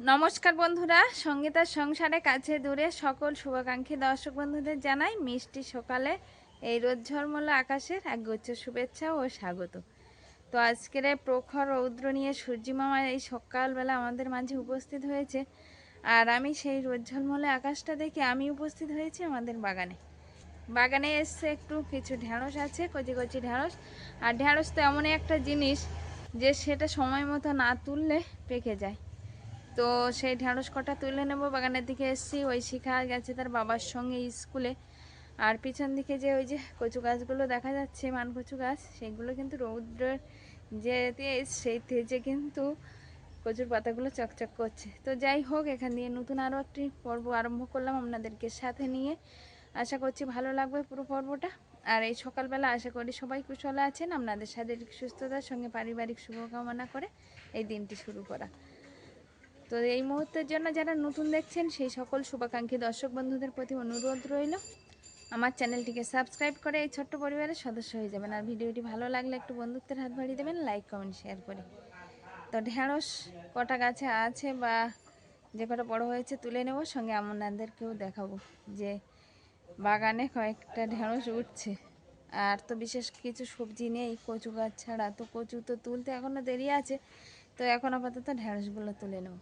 নমস্কার বন্ধুরা, সঙ্গীতার সংসারে কাছে দূরে সকল শুভাকাঙ্ক্ষী দর্শক বন্ধুদের জানাই মিষ্টি সকালে এই রোদ ঝলমলে আকাশের একগুচ্ছ শুভেচ্ছা ও স্বাগত। তো আজকের এই প্রখর রৌদ্র নিয়ে সূর্যি মামা এই সকালবেলা আমাদের মাঝে উপস্থিত হয়েছে, আর আমি সেই রোদ ঝলমলে আকাশটা দেখে আমি উপস্থিত হয়েছি আমাদের বাগানে এসছে একটু কিছু ঢ্যাঁড়স আছে, কচি কচি ঢ্যাঁড়স। আর ঢ্যাঁড়স তো এমনই একটা জিনিস যে সেটা সময় মতো না তুললে পেকে যায়। তো সেই ঢ্যাঁড়স কটা তুলে নেব। বাগানের দিকে এসেছি, ওই শিখা গেছে তার বাবার সঙ্গে স্কুলে। আর পিছন দিকে যে ওই যে কচু গাছগুলো দেখা যাচ্ছে, মান কচু গাছ, সেগুলো কিন্তু রৌদ্রের যে তেজ, সেই তেজে কিন্তু কচুর পাতাগুলো চকচক করছে। তো যাই হোক, এখান দিয়ে নতুন আরও একটি পর্ব আরম্ভ করলাম আপনাদেরকে সাথে নিয়ে। আশা করছি ভালো লাগবে পুরো পর্বটা। আর এই সকালবেলা আশা করি সবাই কুশলে আছেন, আপনাদের শারীরিক সুস্থতার সঙ্গে পারিবারিক শুভকামনা করে এই দিনটি শুরু করা। তো এই মুহূর্তের জন্য যারা নতুন দেখছেন সেই সকল শুভাকাঙ্ক্ষী দর্শক বন্ধুদের প্রতি অনুরোধ রইল আমার চ্যানেলটিকে সাবস্ক্রাইব করে এই ছোট্ট পরিবারের সদস্য হয়ে যাবেন। আর ভিডিওটি ভালো লাগলে একটু বন্ধুত্বের হাত বাড়িয়ে দেবেন, লাইক কমেন্ট শেয়ার করে। তো ঢেঁড়স কটা গাছে আছে বা যে কটা বড় হয়েছে তুলে নেব, সঙ্গে আপনাদেরকেও দেখাবো যে বাগানে কয়েকটা ঢেঁড়স উঠছে। আর তো বিশেষ কিছু সবজি নেই কচু গাছ ছাড়া, তো কচু তো তুলতে এখনও দেরি আছে। তো এখন আপাতত ঢেঁড়সগুলো তুলে নেব।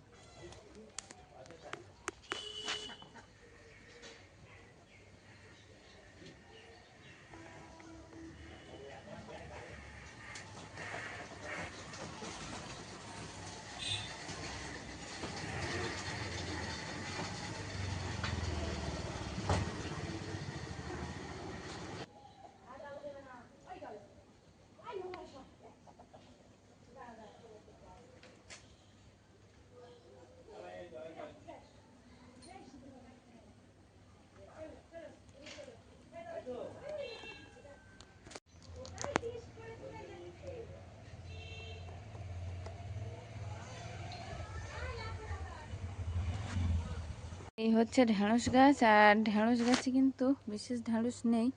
এই হচ্ছে ঢেঁড়স গাছ, আর ঢেঁড়স গাছে কিন্তু বিশেষ ঢেঁড়স নেই,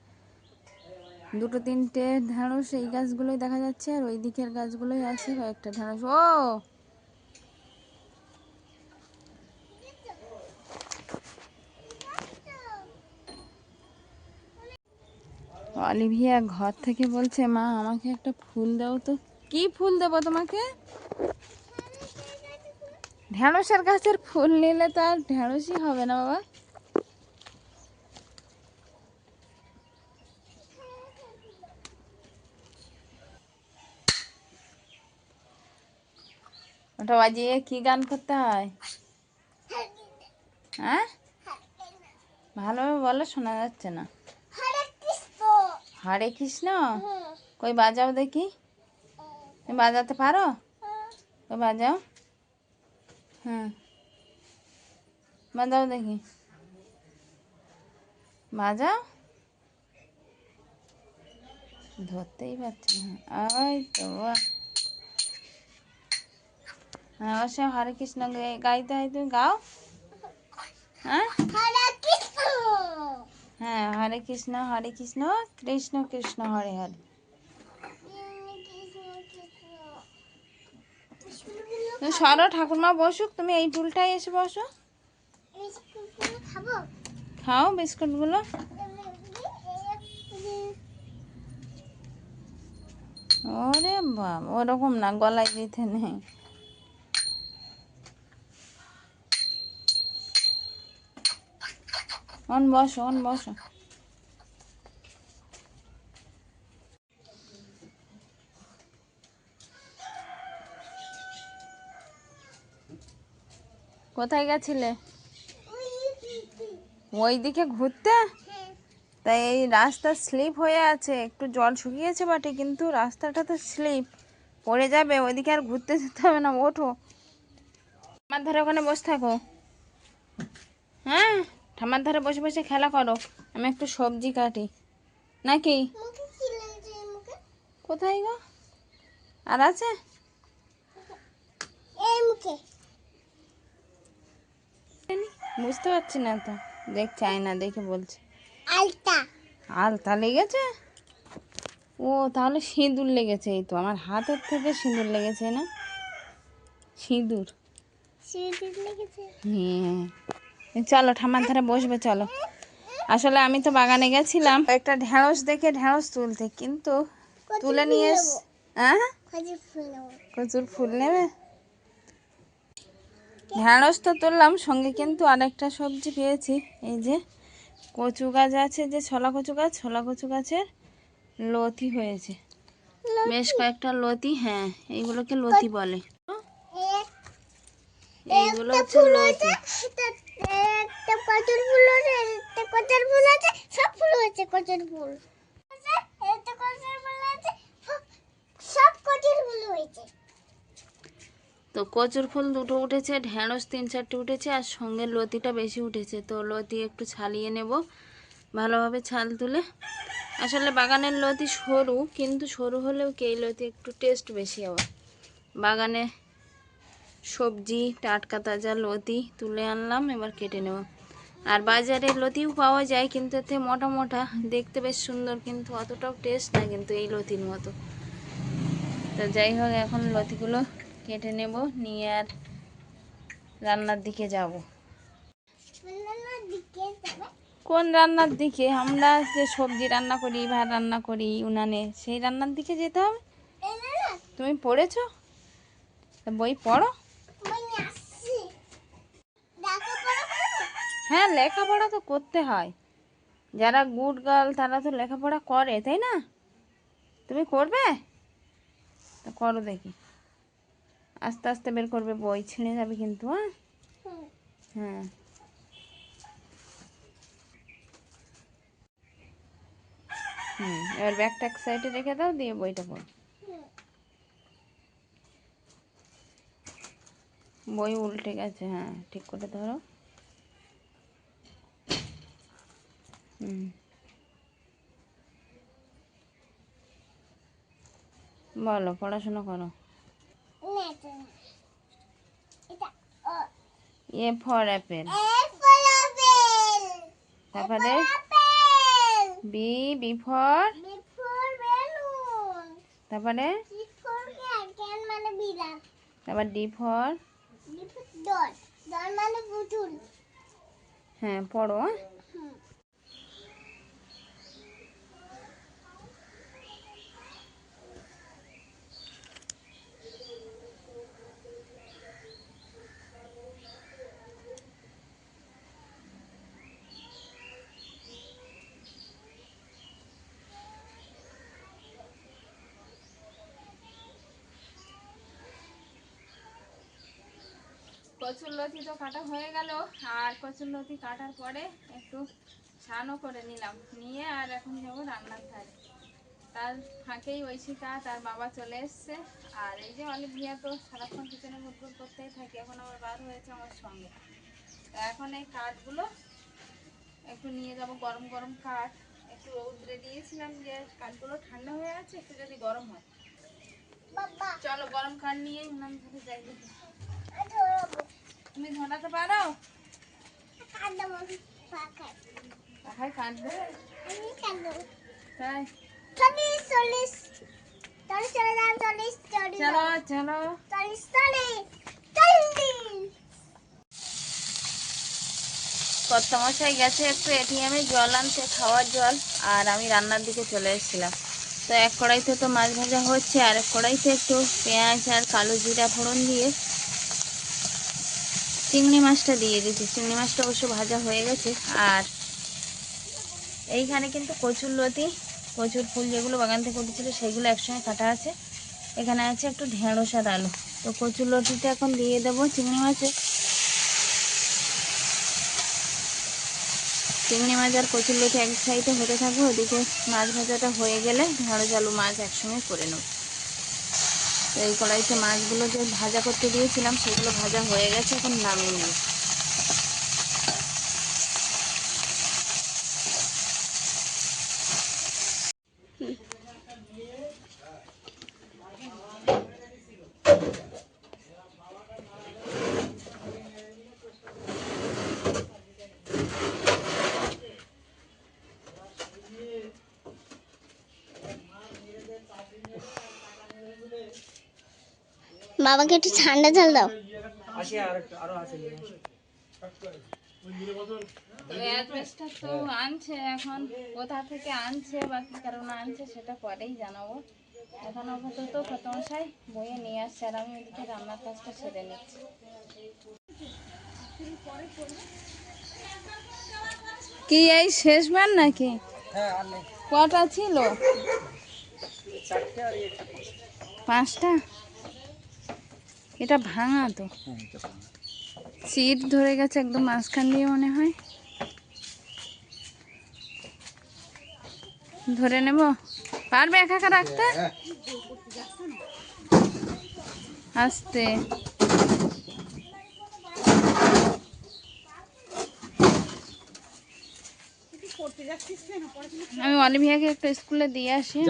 দুটো তিনটে ঢেঁড়স এই গাছগুলোই দেখা যাচ্ছে, আর ওই দিকের গাছগুলোই আছে কয়েকটা ঢেঁড়স। ও অলিভিয়া ঘর থেকে বলছে, মা আমাকে একটা ফুল দাও তো। কি ফুল দেবো তোমাকে? ঢেঁড়সের গাছের ফুল নিলে তো আর ঢেঁড়সই হবে না বাবা। ওটা বাজিয়ে কি গান করতে হয়? হ্যাঁ, ভালোভাবে বলো, শোনা যাচ্ছে না। হরে কৃষ্ণ? কই বাজাও দেখি, তুমি বাজাতে পারো? কই বাজাও, হ্যাঁ বাজাও দেখি, বাজাও। ধরতেই পারছি না। ওই তো হ্যাঁ, অবশ্যই হরে কৃষ্ণ গাইতে হয়, তুমি গাও। হ্যাঁ হ্যাঁ, হরে কৃষ্ণ কৃষ্ণ কৃষ্ণ হরে হরে। তুমি সরো, ঠাকুরমা বসুক, তুমি এই টুলটাই এসে বসো। খাও বিস্কুটগুলো। ওরে বাবা, ওরকম না, গলায় দিতে নেই। বসো বসো। কোথায় গেছিলে? ওই দিকে ঘুরতে? তাই এই রাস্তা স্লিপ হয়ে আছে, একটু জল শুকিয়েছে বটে, কিন্তু রাস্তাটা তো স্লিপ, পড়ে যাবে। ওইদিকে আর ঘুরতে যেতে হবে না, ওঠো। আমার ধারে ওখানে বসে থাকো। হ্যাঁ, ঠাম্মার ধারে বসে বসে খেলা করো, আমি একটু সবজি কাটি নাকি। কোথায় গো? আর আছে? বুঝতে পারছি না তো, দেখছি আয়না দেখে বলছে। আলতা লেগেছে? ও তাহলে সিঁদুর লেগেছে। এই তো আমার হাতের থেকে সিঁদুর লেগেছে না, সিঁদুর। হ্যাঁ, চলো ঠাম্মার ধারে বসবে, চলো। আসলে আমি তো বাগানে গেছিলাম একটা ঢেঁড়স দেখে ঢেঁড়স তুলতে, কিন্তু তুলে নিয়ে হ্যাঁ কচুর ফুল নেবে। ঢেঁড়স তো তুললাম, সঙ্গে কিন্তু আরেকটা সবজি পেয়েছি। এই যে কচু গাছ আছে, যে ছোলা কচু গাছ, ছোলা কচু গাছের লতি হয়েছে বেশ কয়েকটা লতি। হ্যাঁ, এইগুলোকে লতি বলে। এইগুলো হচ্ছে লতি। একটা কচুর ফুল আছে, একটা কচুর ফুল আছে, সব ফুল হচ্ছে কচুর ফুল। একটা কচুর ফুল আছে, সব কচুর ফুল হয়েছে। তো কচুর ফুল দুটো উঠেছে, ঢেঁড়স 3-4টে উঠেছে, আর সঙ্গে লতিটা বেশি উঠেছে। তো লতি একটু ছালিয়ে নেব ভালোভাবে, ছাল তুলে। আসলে বাগানের লতি সরু, কিন্তু সরু হলেও কি এই লতি একটু টেস্ট বেশি। আবার বাগানে সবজি টাটকা তাজা লতি তুলে আনলাম, এবার কেটে নেব। আর বাজারে লতিও পাওয়া যায়, কিন্তু এতে মোটা মোটা, দেখতে বেশ সুন্দর, কিন্তু অতটাও টেস্ট না কিন্তু এই লতির মতো। তো যাই হোক, এখন লতিগুলো কেটে নেব, নিয়ে আর রান্নার দিকে যাব। কোন রান্নার দিকে? আমরা যে সবজি রান্না করি, ভাত রান্না করি উনানে, সেই রান্নার দিকে যেতে হবে। তুমি পড়েছো? বই পড়ো। হ্যাঁ, লেখাপড়া তো করতে হয়। যারা গুড গার্ল তারা তো লেখাপড়া করে, তাই না? তুমি করবে? তা করো দেখি। আস্তে আস্তে বের করবে, বই ছিঁড়ে যাবে কিন্তু। হ্যাঁ হ্যাঁ, এবার ব্যাগটা এক সাইডে রেখে দাও, দিয়ে বইটা পড়ো। বই উল্টে গেছে, হ্যাঁ ঠিক করে ধরো। বলো, পড়াশোনা করো। এ ফর অ্যাপেল, তারপরে বি, বি ফর, তারপরে তারপর ডি ফর, হ্যাঁ পড়ো। কচুর লতি তো কাটা হয়ে গেল, আর কচুর লতি কাটার পরে একটু স্নানও করে নিলাম, নিয়ে আর এখন যাবো রান্নার ধারে। তার ফাঁকেই ঐশিকা তার বাবা চলে এসছে। আর এই যে অলিভিয়া তো সারাক্ষণ কিচেনে ঘুরঘুর করতেই থাকে, এখন আবার বার হয়েছে আমার সঙ্গে। তো এখন এই কাঠগুলো একটু নিয়ে যাব, গরম গরম কাঠ। একটু রৌদ্রে দিয়েছিলাম, যে কাঠগুলো ঠান্ডা হয়ে আছে, একটু যদি গরম হয়। চলো গরম কাঠ নিয়ে উনান ধরে যাই দেখি। তুমি ধরাতে পারো? পাখায় কাটবে? তাই চলো চলো। কর্তামশাই গেছে একটু এটিএমে জল আনতে, খাওয়ার জল, আর আমি রান্নার দিকে চলে এসেছিলাম। তো এক কড়াইতে তো মাছ ভাজা হচ্ছে, আর এক কড়াইতে একটু পেঁয়াজ আর কালো জিরা ফোড়ন দিয়ে চিংড়ি মাছটা দিয়ে দিচ্ছি। চিংড়ি মাছটা অবশ্য ভাজা হয়ে গেছে। আর এইখানে কিন্তু কচুর লতি, কচুর ফুল যেগুলো বাগান থেকে উঠেছিল সেগুলো একসঙ্গে কাটা আছে। এখানে আছে একটু ঢেঁড়স আর আলু। তো কচুর লতিটা এখন দিয়ে দেবো চিংড়ি মাছে। চিংড়ি মাছ আর কচুর লতি এক সাইডে হতে থাকবে, ওদিকে মাছ ভাজাটা হয়ে গেলে ঢেঁড়স আলু মাছ একসঙ্গে করে নেব। তো এই কড়াইতে মাছগুলো যে ভাজা করতে দিয়েছিলাম সেগুলো ভাজা হয়ে গেছে, এখন নামিয়ে নেব। বাবাকে একটু ঠান্ডা জল দাও। অ্যাড্রেসটা তো আনছে, এখন কোথা থেকে আনছে বা কি কারণে আনছে সেটা পরেই জানাবো। এখন আপাতত কর্তামশাই বইয়ে নিয়ে আসছে আর আমি ওদিকে রান্নার কাজটা সেরে নিচ্ছি। কি এই শেষবার নাকি? কটা ছিল? 5টা। এটা ভাঙা তো, সিট ধরে গেছে একদম মাঝখান দিয়ে মনে হয়। ধরে নেব, পারবে একা একা রাখতে? আস্তে। আমি অলিভিয়াকে একটা স্কুলে দিয়ে আসি।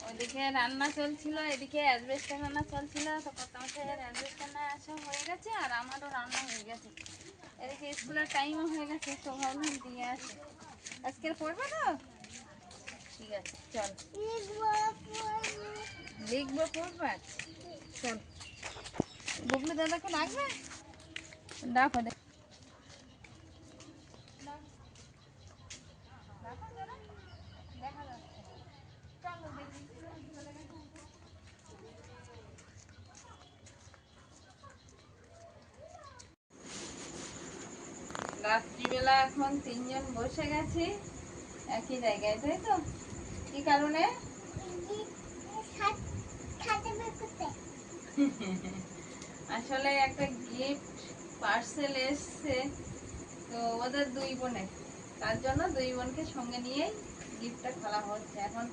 ওইদিকে রান্না চলছিল, এদিকে অ্যাডভেস্টার রান্না চলছিল। তো কর্তামশাইয়ের অ্যাডভেস্টার না আসা হয়ে গেছে আর আমারও রান্না হয়ে গেছে। এদিকে স্কুলের টাইমও হয়ে গেছে, তো ভাবলাম দিয়ে আসি। আজকের পড়বে তো? ঠিক আছে চল, লিখবো পড়বে। চল, বুবলু দাদাকে ডাকবে, ডাকো। দেখা যাচ্ছে চলো দেখি। রাত্রিবেলা এখন 3জন বসে গেছি একই জায়গায়, তাই তো? কি কারণে? আসলে একটা গিফট পার্সেল এসছে, তো ওদের 2 বোনের, তার জন্য 2 বোনকে সঙ্গে নিয়েই গিফটটা খোলা হচ্ছে। এখন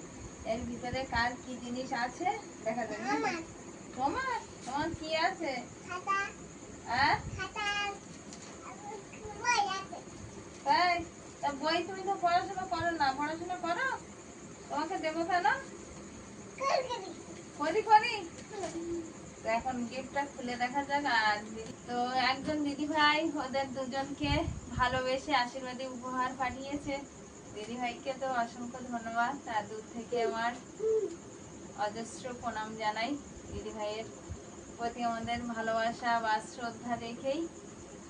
এর ভিতরে কার কি জিনিস আছে দেখা যাবে। তোমার তোমার কি আছে? তাই? তা বই তুমি তো পড়াশোনা করো না, পড়াশোনা করো, তোমাকে দেবো কেন? করি করি। তো এখন গিফটটা খুলে দেখা যাক। আর তো একজন দিদি ভাই ওদের 2জনকে ভালোবেসে আশীর্বাদী উপহার পাঠিয়েছে। দিদি ভাইকে তো অসংখ্য ধন্যবাদ, তার দূর থেকে আমার অজস্র প্রণাম জানাই। দিদি ভাইয়ের প্রতি আমাদের ভালোবাসা বা শ্রদ্ধা রেখেই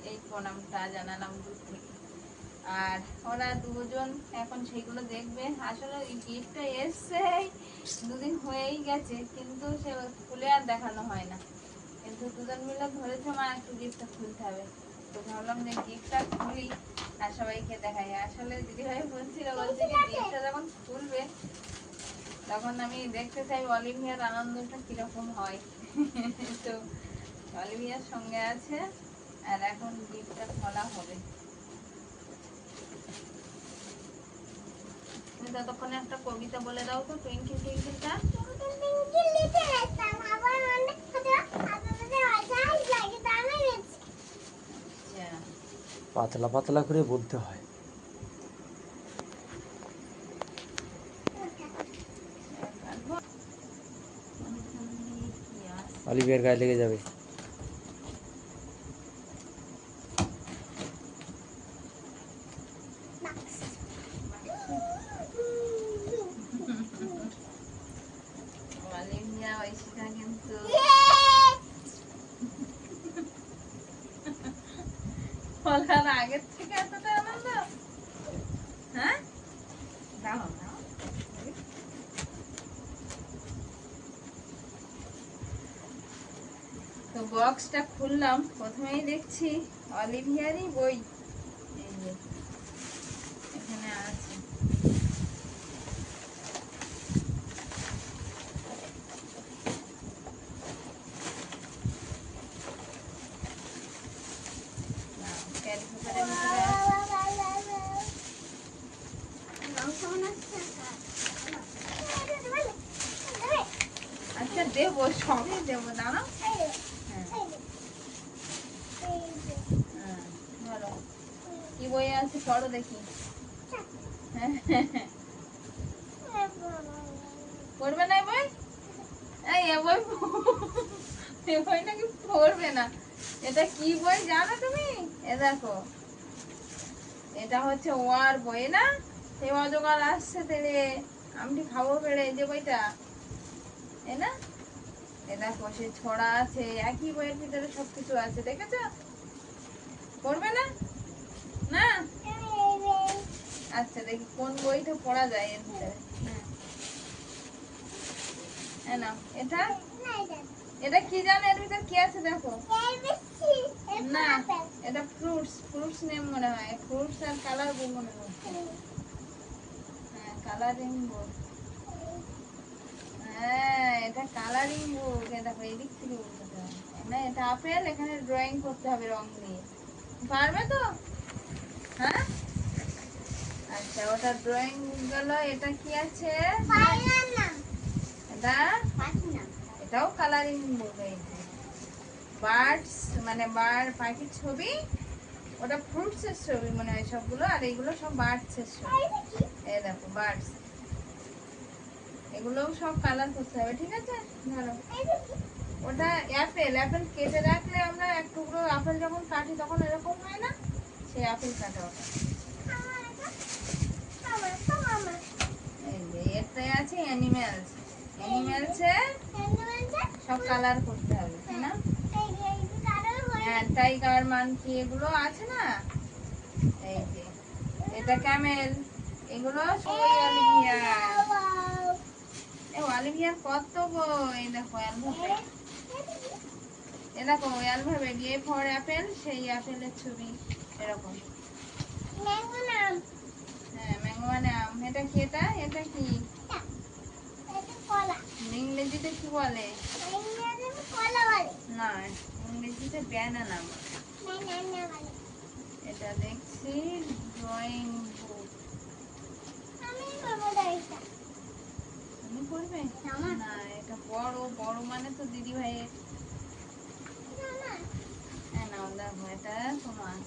এই প্রণামটা জানালাম দূর থেকে। আর ওরা 2জন এখন সেইগুলো দেখবে। আসলে এই গিফটটা এসছে 2 দিন হয়েই গেছে, কিন্তু সে খুলে আর দেখানো হয় না। কিন্তু 2জন মিলে ধরেছে মা একটু গিফটটা খুলতে হবে, তো ভাবলাম যে গিফটটা খুলি আর সবাইকে দেখাই। আসলে দিদিভাই বলছিল, বলছে কি গিফটটা যখন খুলবে তখন আমি দেখতে চাই অলিভিয়ার আনন্দটা কিরকম হয়। তো অলিভিয়ার সঙ্গে আছে আর এখন গিফটটা খোলা হবে। তুমি ততক্ষণে একটা কবিতা বলে দাও তো, টুইঙ্কেল টুইঙ্কেলটা। পাতলা পাতলা করে বলতে হয়। অলিভিয়ার গায়ে লেগে যাবে। অলিভিয়া ঐশিকা কিন্তু বলার আগের থেকে এতটা আনন্দ। হ্যাঁ দাও দাও। তো বক্সটা খুললাম, প্রথমেই দেখছি অলিভিয়ারই বই। এই যে এখানে আছে। ক্যারি পেপারের ভিতরে আচ্ছা দেবো, সবই দেবো, দাঁড়াও। হ্যাঁ হ্যাঁ বলো কি বই আছে, পড়ো দেখি। পড়বে না বই? এই এ বই, এ বই নাকি পড়বে না। এটা কি বই জানো তুমি? এ দেখো, এটা হচ্ছে ওয়ার বই না? সে অজগর আসছে তেরে আমটি খাবো পেড়ে, যে বইটা, এ না? এটা কষে ছড়া আছে, একই বইয়ের ভিতরে সবকিছু আছে, দেখেছো? পড়বে না? না? আচ্ছা দেখি কোন বইটা পড়া যায় এর ভিতরে। হ্যাঁ নাও এটা, এটা কি জানো এর ভিতরে কি আছে দেখো? না এটা ফ্রুটস, ফ্রুটস নেম মনে হয়, ফ্রুটস আর কালার বুক মনে হয়। হ্যাঁ কালারিং বুক, হ্যাঁ এটা কালারিং বুক। এটা দেখো এদিক থেকে উল্টাতে হবে না, এটা আপেল, এখানে ড্রয়িং করতে হবে রং দিয়ে, পারবে তো? হ্যাঁ আচ্ছা ওটা ড্রয়িং গেল। এটা কি আছে? এটা এটাও কালারিং বুক। এই যে বার্ডস মানে পাখির ছবি, ওটা ফ্রুটস এর ছবি মনে হয় সবগুলো, আর এগুলো সব বার্ডস এর ছবি। এই দেখো বার্ডস, এগুলোও সব কালার করতে হবে, ঠিক আছে? ধরো ওটা অ্যাপেল, অ্যাপেল কেটে রাখলে আমরা এক টুকরো আপেল যখন কাটি তখন এরকম হয় না, সেই আপেল কাটা ওটা। এই যে এটাই আছে অ্যানিমেলস, অ্যানিমেলসে সব কালার করতে হবে, তাই না? হ্যাঁ টাইগার, মানকি এগুলো আছে না। এই যে এটা ক্যামেল, এগুলো সবই অলিভিয়ার। এই অলিভিয়ার কত বই দেখো অ্যালফাবেট, এ দেখো অ্যালফাবেট, এ ফর অ্যাপেল, সেই অ্যাপেলের ছবি এরকম। হ্যাঁ ম্যাঙ্গো মানে আম। এটা কি? এটা এটা কি ইংরেজিতে কি বলে? না ইংরেজিতে ব্যানানা বলে। এটা দেখছি ড্রয়িং বুক, তুমি করবে না? এটা বড়, বড় মানে তো দিদি ভাইয়ের। হ্যাঁ নাও দেখো এটা তোমার।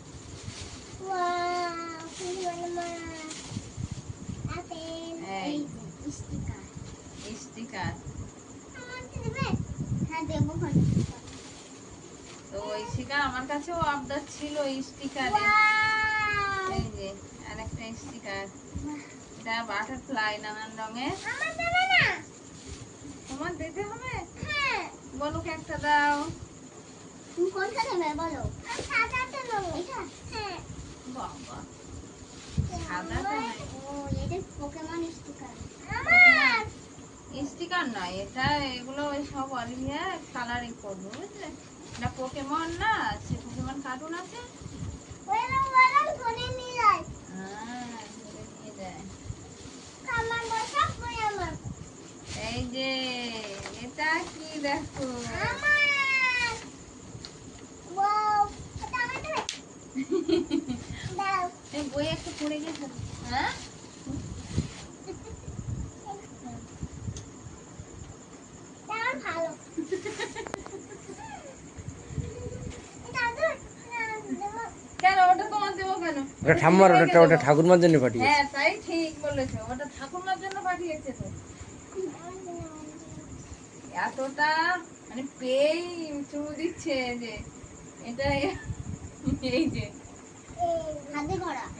এই স্টিকার, তো ওই স্টিকার আমার কাছেও আবদার ছিল স্টিকারে। এই যে আরেকটা স্টিকার, এটা বাটারফ্লাই নানান রঙের। তোমার দিতে হবে? বলো একটা দাও। বাবা সাদাটা নাই, স্টিকার নয় এটা, এগুলো ওই সব অলিভিয়া কালারিং করবো বুঝলে। এটা পোকেমন না, সে পোকেমন কার্টুন আছে। ধরে নিয়ে যায়। এই যে এটা কি দেখো, এই বই একটু পড়ে গেছে। হ্যাঁ ভালো কেন ওটা তোমার দেবো কেন? ওটা ঠাম্মার, ওটা ঠাকুরমার জন্য পাঠিয়েছে। হ্যাঁ তাই ঠিক বলেছো, ওটা ঠাকুরমার জন্য পাঠিয়েছে তো। এতটা মানে পেই চুমু দিচ্ছে যে এটা, এই যে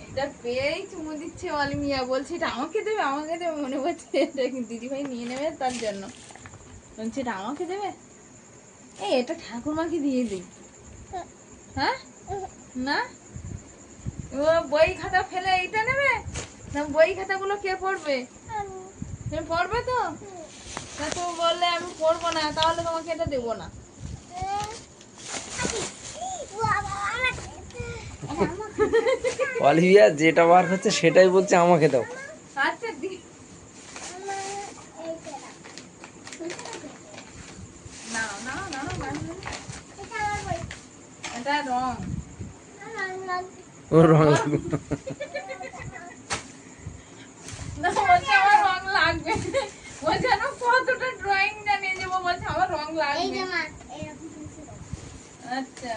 এটা পেয়েই চুমু দিচ্ছে অলিমিয়া, বলছে এটা আমাকে দেবে, আমাকে দেবে, মনে করছে এটা দিদি ভাই নিয়ে নেবে তার জন্য বলছে এটা আমাকে দেবে। এই এটা ঠাকুরমাকে দিয়ে দিই। হ্যাঁ না ও বই খাতা ফেলে এইটা নেবে না, বই খাতাগুলো কে পড়বে? তুমি পড়বে তো? না তুমি বললে আমি পড়বো না, তাহলে তোমাকে এটা দেবো না। অলিভিয়া যেটা বার হচ্ছে সেটাই বলছে আমাকে দাও। আচ্ছা দি না না না না, এটা রং, ওর রং না বলছে আমার রং লাগবে, ও যেন কতটা ড্রয়িং জানিয়ে যাবো, বলছে আমার রং লাগবে। আচ্ছা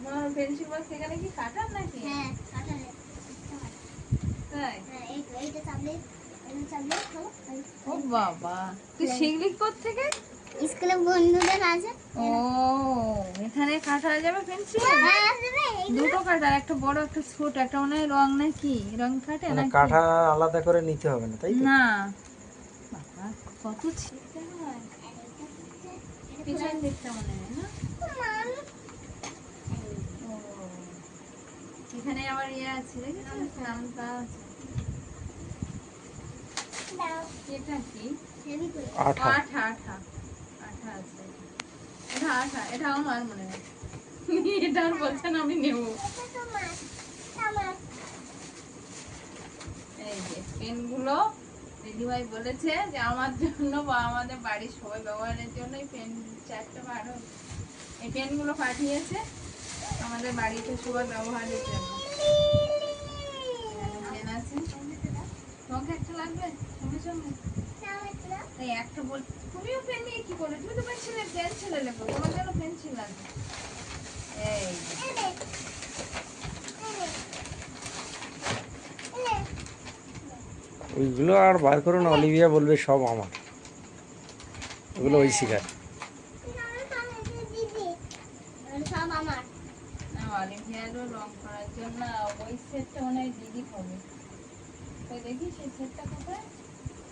তোমার পেন্সিল বক্স সেখানে কি কাটার নাকি? তাই ও বাবা, তুই শিখলি কোত্থেকে? স্কুলে বন্ধুদের আছে। ও এখানে কাটা যাবে পেন্সিল? দুটো কাটার, একটা বড় একটা ছোট, একটা মনে হয় রং নাকি রং কাটে মানে নাকি? কাঠা আলাদা করে নিতে হবে না তাই তো? না বাবা কত ছিটতে হয়। পিছন দিকটা মনে হয় না? ও, এখানে আবার ইয়ে আছে দেখেছিস, নামটা আছে। এটা কি? আঠা। আঠা আঠা আঠা আছে। এটা আঠা, এটা আমার মনে হয়। এটা আর বলছেন আমি নেব। এই যে পেনগুলো দিদিভাই বলেছে যে আমার জন্য বা আমাদের বাড়ির সবাই ব্যবহারের জন্য এই পেন 4টা বার এই পেনগুলো পাঠিয়েছে আমাদের বাড়িতে সবাই ব্যবহারের জন্য। এখানে পেন আছে। তোমাকে একটা লাগবে সঙ্গে সঙ্গে? এই একটা বল, তুমিও পেন নিয়ে কি করলে? তুমি তো পেন্সিলে লেখো, তোমার জন্য পেন্সিল লাগবে। এই ওইগুলো আর বার করো না, অলিভিয়া বলবে সব আমার। ওগুলো ওই শিকার। সব আমার। অলিভিয়ারও রং করার জন্য ওই সেটটা মনে হয় দিদি হবে। তো দেখি সেই সেটটা কোথায়?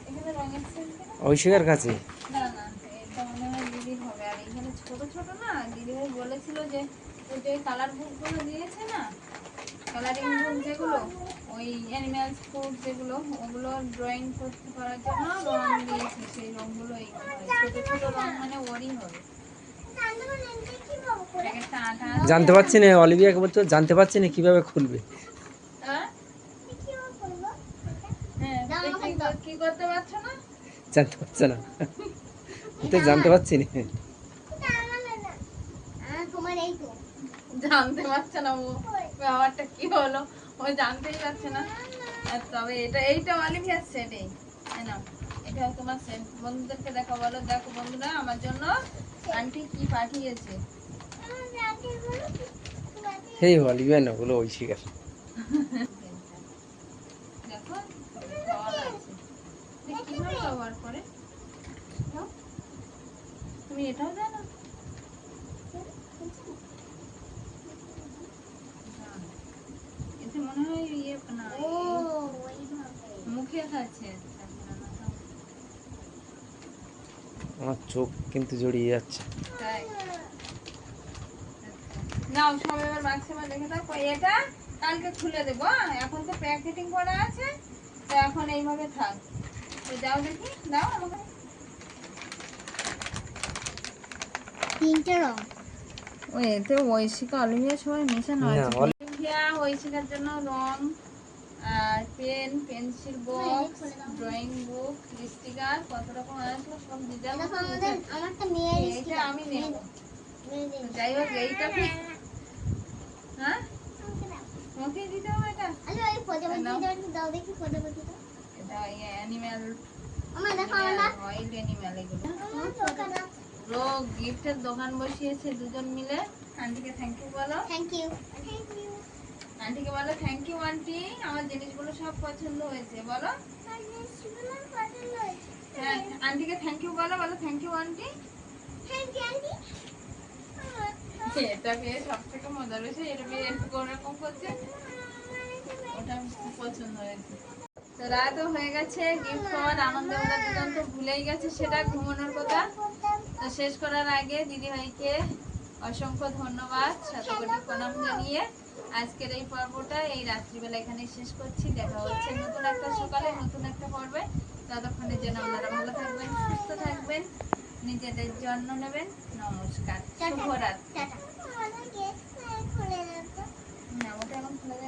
এখানে রঙের সেট না? ওই শিকার কাছে। না না, এটা মনে হয় দিদির হবে। আর এখানে ছোট ছোট না, দিদিভাই বলেছিল যে ওই যে কালার বুকগুলো দিয়েছে না, কালারিং বুক যেগুলো, ওই অ্যানিম্যালস ফুড যেগুলো, ওগুলো ড্রয়িং করতে করার জন্য রং দিয়েছে। সেই রংগুলো এইগুলো হয়। ছোট ছোট রং মানে ওরই হবে। প্যাকেটটা আঠা আছে। জানতে পারছি না, অলিভিয়াকে বলছো জানতে পারছি না কিভাবে খুলবে। হ্যাঁ? হ্যাঁ, কি করতে পারছো না? জানতে পারছে না, আমি তো জানতে পারছি না। তোমার এই তো জানতে পারছে না ও, ব্যাপারটা কি হলো, ও জানতেই পারছে না। আর তবে এইটা অলিভিয়ার সেট। এই নাও, এটা তোমার সেট। বন্ধুদেরকে দেখো, বলো দেখো বন্ধুরা আমার জন্য আন্টি কি পাঠিয়েছে। সেই অলিভিয়া না, ওগুলো ওই শিকার। দেখো জল আছে, কিভাবে ব্যবহার করে দাও? তুমি এটাও জানো? এতে মনে হয় ইয়ে না, মুখে খাচ্ছে। আমার চোখ কিন্তু জড়িয়ে যাচ্ছে। তাই নাও সব এবার বাক্সে রেখে দাও। এটা কালকে খুলে দেবো, এখন তো প্যাকেটিং করা আছে, তো এখন এইভাবে থাক। তো যাও দেখি, দাও আমাকে। 3টে রং। ওই এতে ঐশিকা অলিভিয়া সবাই মেশানো না, আছে। অলিভিয়া ঐশিকার জন্য রং আর pen, pencil box, drawing book, sticker, কত রকম আছে সব দিদার মতো আমাদের মুছে- আমারটা মেয়ের এইটা আমি নেব। যাই হোক এইটা হ্যাঁ তোমাকে দিতে হবে এটা। আরে ওই প্রজাপতিটা একটু দাও দেখি প্রজাপতিটা। এটা অ্যানিম্যাল, আমার দেখো আমারটা। ওয়াইল্ড অ্যানিম্যাল এগুলো। আমার চোখটা। ও গিফটের দোকান বসিয়েছে দুজন মিলে। আন্টিকে থ্যাংক ইউ বলো। Thank you. Thank you. আন্টিকে বলো থ্যাংক ইউ আন্টি, আমার জিনিসগুলো সব পছন্দ হয়েছে বলো। হ্যাঁ আন্টিকে থ্যাংক ইউ বলো, বলো thank you aunty. Thank you aunty. এটা পেয়ে সব থেকে মজা বেশি, এটা পেয়ে একটু কোনরকম করছে, ওটা খুব পছন্দ হয়েছে। তো রাতও হয়ে গেছে, গিফট পাওয়ার আনন্দে ওরা দুজন তো ভুলেই গেছে সেটা, ঘুমানোর কথা। তো শেষ করার আগে দিদিভাইকে অসংখ্য ধন্যবাদ, শতকোটি প্রণাম জানিয়ে আজকের এই পর্বটা এই রাত্রিবেলা এখানেই শেষ করছি। দেখা হচ্ছে নতুন একটা সকালে, নতুন একটা পর্বে। ততক্ষণের জন্য আপনারা ভালো থাকবেন, সুস্থ থাকবেন, নিজেদের যত্ন নেবেন। নমস্কার, শুভরাত্রি।